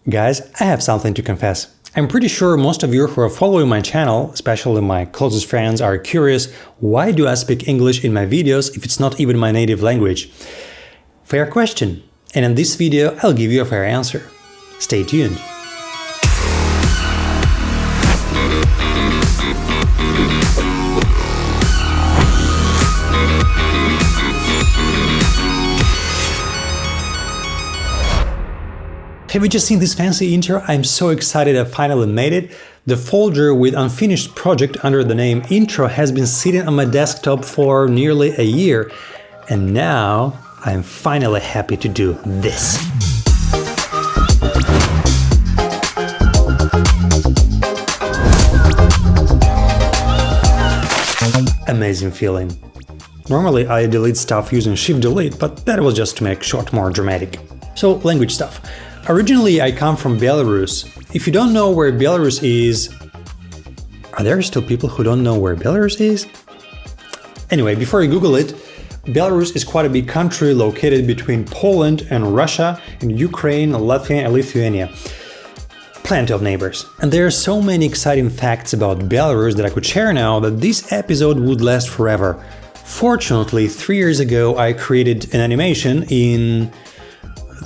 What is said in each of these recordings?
Guys, I have something to confess. I'm pretty sure most of you who are following my channel, especially my closest friends, are curious why do I speak English in my videos if it's not even my native language? Fair question, and in this video I'll give you a fair answer. Stay tuned. Have you just seen this fancy intro? I'm so excited I finally made it. The folder with unfinished project under the name Intro has been sitting on my desktop for nearly a year, and now I'm finally happy to do this. Amazing feeling. Normally I delete stuff using Shift-Delete, but that was just to make short more dramatic. So, language stuff. Originally, I come from Belarus. If you don't know where Belarus is... Are there still people who don't know where Belarus is? Anyway, before you Google it, Belarus is quite a big country located between Poland and Russia, and Ukraine, Latvia and Lithuania. Plenty of neighbors. And there are so many exciting facts about Belarus that I could share now that this episode would last forever. Fortunately, 3 years ago I created an animation in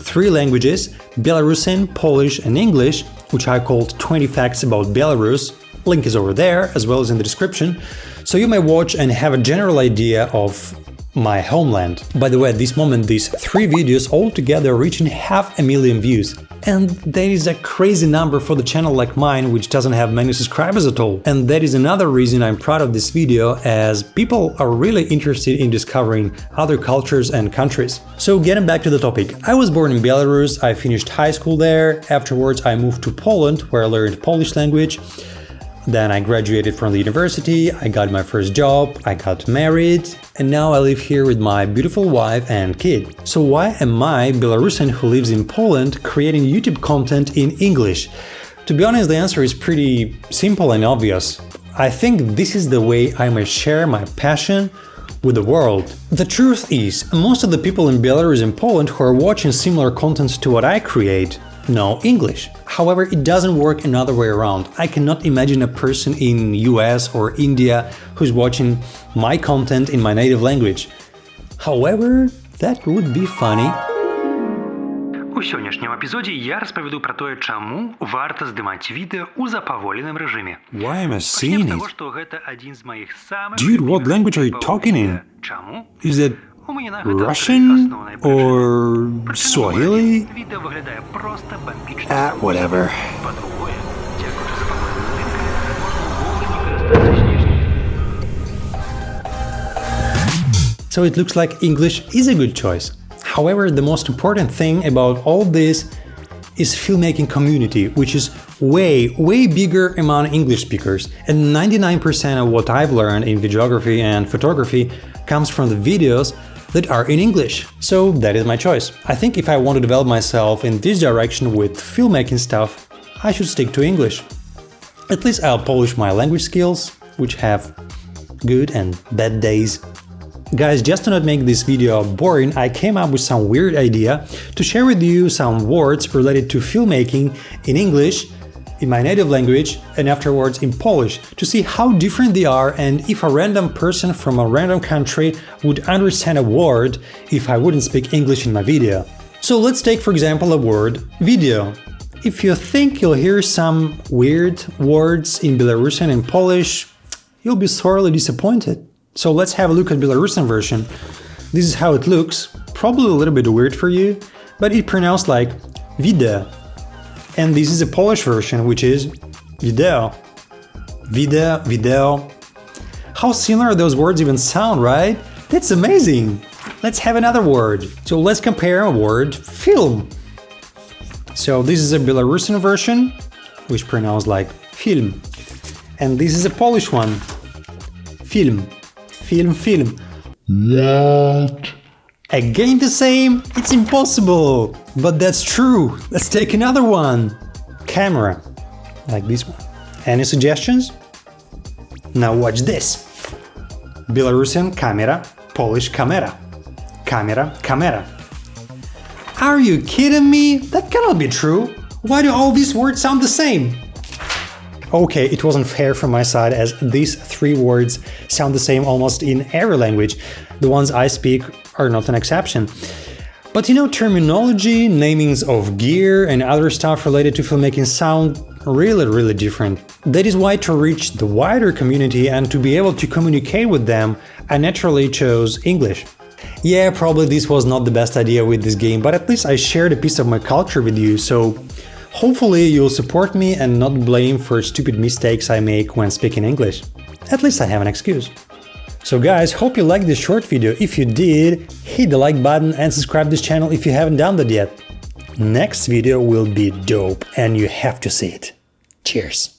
3 languages, Belarusian, Polish and English, which I called 20 Facts About Belarus. Link is over there, as well as in the description, so you may watch and have a general idea of my homeland. By the way, at this moment, these 3 videos all together reaching 500,000 views. And that is a crazy number for the channel like mine, which doesn't have many subscribers at all. And that is another reason I'm proud of this video, as people are really interested in discovering other cultures and countries. So getting back to the topic, I was born in Belarus, I finished high school there, afterwards I moved to Poland, where I learned Polish language. Then I graduated from the university, I got my first job, I got married, and now I live here with my beautiful wife and kid. So why am I, Belarusian who lives in Poland, creating YouTube content in English? To be honest, the answer is pretty simple and obvious. I think this is the way I may share my passion with the world. The truth is, most of the people in Belarus and Poland who are watching similar content to what I create know English. However, it doesn't work another way around. I cannot imagine a person in US or India who's watching my content in my native language. However, that would be funny. У сённяшнім епізоді я розповіду про те, чому варто здимати відео у запаволеному режимі. Why am I seeing it? Того, що гэта один з моїх самих Dude, what language are you talking in? Чому? Is it Russian or Swahili? Відео виглядає просто бомбічно. Whatever. По-друге, дякуючи запаволеним лінкам, можна вовремя користатися. So it looks like English is a good choice. However, the most important thing about all this is filmmaking community, which is way bigger among English speakers, and 99% of what I've learned in videography and photography comes from the videos that are in English. So that is my choice. I think if I want to develop myself in this direction with filmmaking stuff, I should stick to English. At least I'll polish my language skills, which have good and bad days. Guys, just to not make this video boring, I came up with some weird idea to share with you some words related to filmmaking in English, in my native language, and afterwards in Polish, to see how different they are and if a random person from a random country would understand a word if I wouldn't speak English in my video. So let's take for example a word, video. If you think you'll hear some weird words in Belarusian and Polish, you'll be sorely disappointed. So let's have a look at Belarusian version. This is how it looks, probably a little bit weird for you, but it pronounced like video. And this is a Polish version, which is video. Video. How similar those words even sound, right? That's amazing! Let's have another word. So let's compare a word, film. So this is a Belarusian version, which pronounced like film. And this is a Polish one, film. Film. What? Again the same? It's impossible! But that's true! Let's take another one! Camera. Like this one. Any suggestions? Now watch this! Belarusian kamera, Polish kamera. Kamera. Are you kidding me? That cannot be true! Why do all these words sound the same? Okay, it wasn't fair from my side, as these 3 words sound the same almost in every language. The ones I speak are not an exception. But terminology, namings of gear, and other stuff related to filmmaking sound really different. That is why, to reach the wider community and to be able to communicate with them, I naturally chose English. Yeah, probably this was not the best idea with this game, but at least I shared a piece of my culture with you, so hopefully you'll support me and not blame for stupid mistakes I make when speaking English. At least I have an excuse. So guys, hope you liked this short video. If you did, hit the like button and subscribe to this channel if you haven't done that yet. Next video will be dope and you have to see it. Cheers!